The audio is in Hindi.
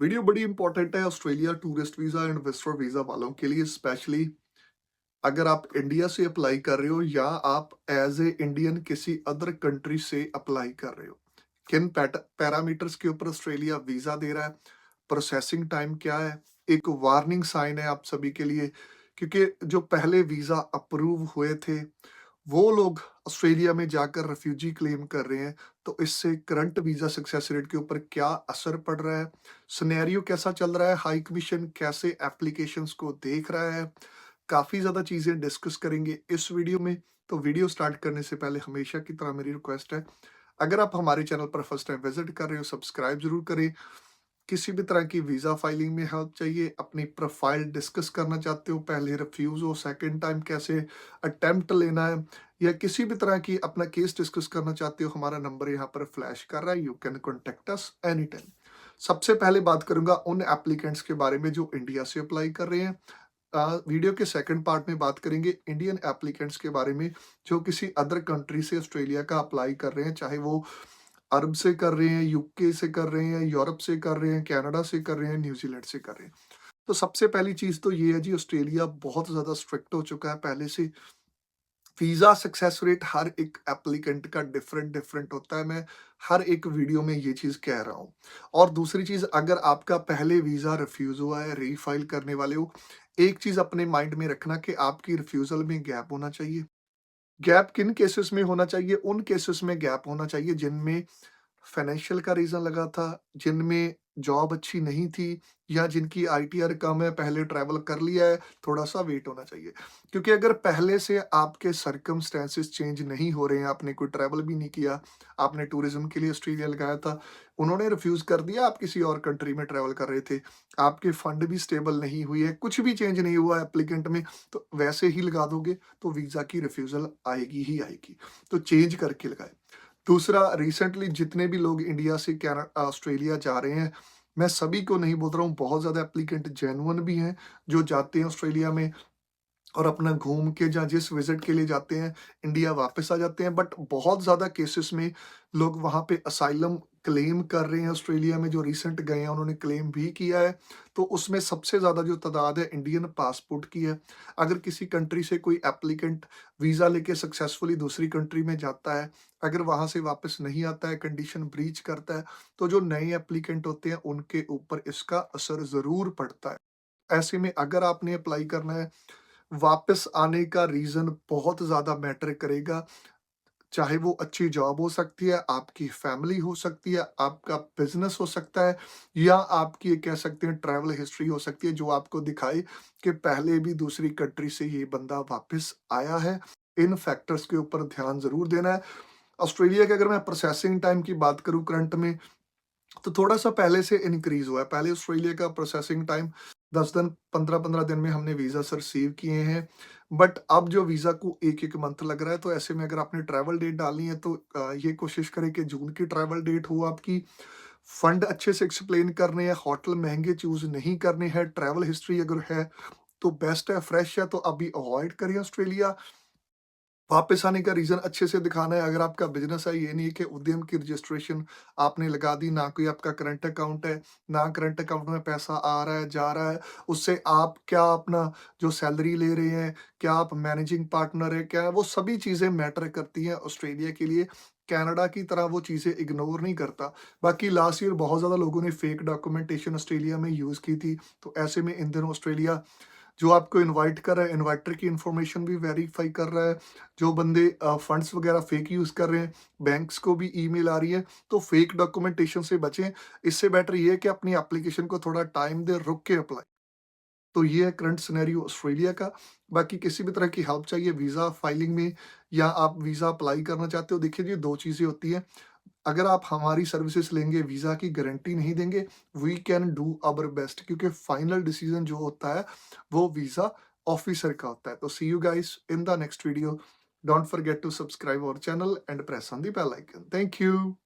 वीडियो बड़ी इंपॉर्टेंट है Australia tourist visa and visitor visa वालों के लिए, स्पेशली अगर आप इंडिया से अप्लाई कर रहे हो या आप एज ए इंडियन किसी अदर कंट्री से अप्लाई कर रहे हो। किन पैरामीटर्स के ऊपर ऑस्ट्रेलिया वीजा दे रहा है, प्रोसेसिंग टाइम क्या है, एक वार्निंग साइन है आप सभी के लिए, क्योंकि जो पहले वीजा अप्रूव हुए थे वो लोग ऑस्ट्रेलिया में जाकर रेफ्यूजी क्लेम कर रहे हैं। तो इससे करंट वीजा सक्सेस रेट के ऊपर क्या असर पड़ रहा है, सिनेरियो कैसा चल रहा है, हाई कमीशन कैसे एप्लीकेशंस को देख रहा है, काफ़ी ज़्यादा चीज़ें डिस्कस करेंगे इस वीडियो में। तो वीडियो स्टार्ट करने से पहले हमेशा की तरह मेरी रिक्वेस्ट है, अगर आप हमारे चैनल पर फर्स्ट टाइम विजिट कर रहे हो सब्सक्राइब जरूर करें। किसी भी तरह की वीज़ा फाइलिंग में हेल्प चाहिए, अपनी प्रोफाइल डिस्कस करना चाहते हो, पहले रिफ्यूज़ हो, सेकंड टाइम कैसे अटेम्प्ट लेना है, या किसी भी तरह की अपना केस डिस्कस करना चाहते हो, हमारा नंबर यहाँ पर फ्लैश कर रहा है, you can contact us any time. सबसे पहले बात करूंगा उन एप्लीकेंट्स के बारे में जो इंडिया से अप्लाई कर रहे हैं। वीडियो के सेकंड पार्ट में बात करेंगे इंडियन एप्लीकेंट्स के बारे में जो किसी अदर कंट्री से ऑस्ट्रेलिया का अप्लाई कर रहे हैं, चाहे वो अरब से कर रहे हैं, यूके से कर रहे हैं, यूरोप से कर रहे हैं, कनाडा से कर रहे हैं, न्यूजीलैंड से कर रहे हैं। तो सबसे पहली चीज़ तो ये है जी, ऑस्ट्रेलिया बहुत ज़्यादा स्ट्रिक्ट हो चुका है पहले से। वीज़ा सक्सेस रेट हर एक एप्लीकेंट का डिफरेंट डिफरेंट होता है, मैं हर एक वीडियो में ये चीज़ कह रहा हूँ। और दूसरी चीज़, अगर आपका पहले वीज़ा रिफ्यूज़ हुआ है, रीफाइल करने वाले हो, एक चीज़ अपने माइंड में रखना कि आपकी रिफ्यूज़ल में गैप होना चाहिए। गैप किन केसेस में होना चाहिए? उन केसेस में गैप होना चाहिए जिनमें फाइनेंशियल का रीज़न लगा था, जिनमें जॉब अच्छी नहीं थी, या जिनकी आईटीआर कम है, पहले ट्रैवल कर लिया है, थोड़ा-सा वेट होना चाहिए। क्योंकि अगर पहले से आपके सर्कमस्टेंसेस चेंज नहीं हो रहे हैं, आपने कोई ट्रैवल भी नहीं किया, आपने टूरिज़्म के लिए ऑस्ट्रेलिया लगाया था, उन्होंने रिफ्यूज़ कर दिया, आप किसी और कंट्री में ट्रैवल कर रहे थे, आपके फंड भी स्टेबल नहीं हुई है, कुछ भी चेंज नहीं हुआ एप्लीकेंट में, तो वैसे ही लगा दोगे, तो वीज़ा की रिफ्यूज़ल आएगी ही आएगी। तो चेंज करके लगाएँ। दूसरा, रिसेंटली जितने भी लोग इंडिया से ऑस्ट्रेलिया जा रहे हैं, मैं सभी को नहीं बोल रहा हूँ, बहुत ज़्यादा एप्लीकेंट जेन्युइन भी हैं, जो जाते हैं ऑस्ट्रेलिया में और अपना घूम के जहाँ जिस विज़िट के लिए जाते हैं, इंडिया वापस आ जाते हैं। बट बहुत ज़्यादा केसेस में लोग वहाँ पे असाइलम क्लेम कर रहे हैं ऑस्ट्रेलिया में, जो रिसेंट गए हैं उन्होंने क्लेम भी किया है। तो उसमें सबसे ज़्यादा जो तादाद है इंडियन पासपोर्ट की है। अगर किसी कंट्री से कोई एप्लीकेंट वीज़ा लेके सक्सेसफुली दूसरी कंट्री में जाता है, अगर वहाँ से वापस नहीं आता है, कंडीशन ब्रीच करता है, तो जो नए एप्लीकेंट होते हैं उनके ऊपर इसका असर ज़रूर पड़ता है। ऐसे में अगर आपने अप्लाई करना है, वापस आने का रीज़न बहुत ज़्यादा मैटर करेगा। चाहे वो अच्छी जॉब हो सकती है, आपकी फैमिली हो सकती है, आपका बिज़नेस हो सकता है, या आपकी ये कह सकते हैं ट्रैवल हिस्ट्री हो सकती है, जो आपको दिखाए कि पहले भी दूसरी कंट्री से ये बंदा वापस आया है। इन फैक्टर्स के ऊपर ध्यान ज़रूर देना है। ऑस्ट्रेलिया के अगर मैं प्रोसेसिंग टाइम की बात करूँ करंट में, तो थोड़ा-सा पहले से इंक्रीज़ हुआ है। पहले ऑस्ट्रेलिया का प्रोसेसिंग टाइम 10 दिन, 15-15 दिन में हमने वीज़ास रिसीव किए हैं। बट अब जो वीज़ा को 1-1 मंथ लग रहा है, तो ऐसे में अगर आपने ट्रैवल डेट डालनी है, तो ये कोशिश करें कि जून की ट्रैवल डेट हो आपकी। फंड अच्छे से एक्सप्लेन करने हैं, होटल महँगे चूज़ नहीं करने हैं, ट्रैवल हिस्ट्री अगर है, तो बेस्ट है, फ्रेश है, तो अभी अवॉइड करिए ऑस्ट्रेलिया। वापस आने का रीज़न अच्छे से दिखाना है। अगर आपका बिज़नेस है, ये नहीं है कि उद्यम की रजिस्ट्रेशन आपने लगा दी, ना कोई आपका करंट अकाउंट है, ना करंट अकाउंट में पैसा आ रहा है, जा रहा है। उससे आप क्या अपना जो सैलरी ले रहे हैं, क्या आप मैनेजिंग पार्टनर हैं, क्या वो सभी चीज़ें मैटर करती हैं ऑस्ट्रेलिया के लिए। कनाडा की तरह वो चीज़ें इग्नोर नहीं करता। बाकी लास्ट ईयर बहुत ज़्यादा लोगों ने फेक डॉक्यूमेंटेशन ऑस्ट्रेलिया में यूज़ की थी, तो ऐसे में इन दिनों ऑस्ट्रेलिया जो आपको इनवाइट कर रहा है, इनवाइटर की इन्फॉर्मेशन भी वेरीफाई कर रहा है। जो बंदे फंड्स वगैरह फेक यूज़ कर रहे हैं, बैंक्स को भी ईमेल आ रही है, तो फेक डॉक्यूमेंटेशन से बचें। इससे बेटर ये है कि अपनी एप्लीकेशन को थोड़ा टाइम दें, रुक के अप्लाई। तो ये है करंट सिनेरियो ऑस्ट्रेलिया का। बाकी किसी भी तरह की हेल्प चाहिए वीज़ा फाइलिंग में, या आप वीज़ा अप्लाई करना चाहते हो, देखिए जी 2 चीज़ें होती हैं। अगर आप हमारी सर्विसेज लेंगे, वीज़ा की गारंटी नहीं देंगे, we can do our best, क्योंकि फाइनल डिसीजन जो होता है, वो वीज़ा ऑफिसर का होता है। तो see you guys in the next video. Don't forget to subscribe our channel and press on the bell icon. Thank you.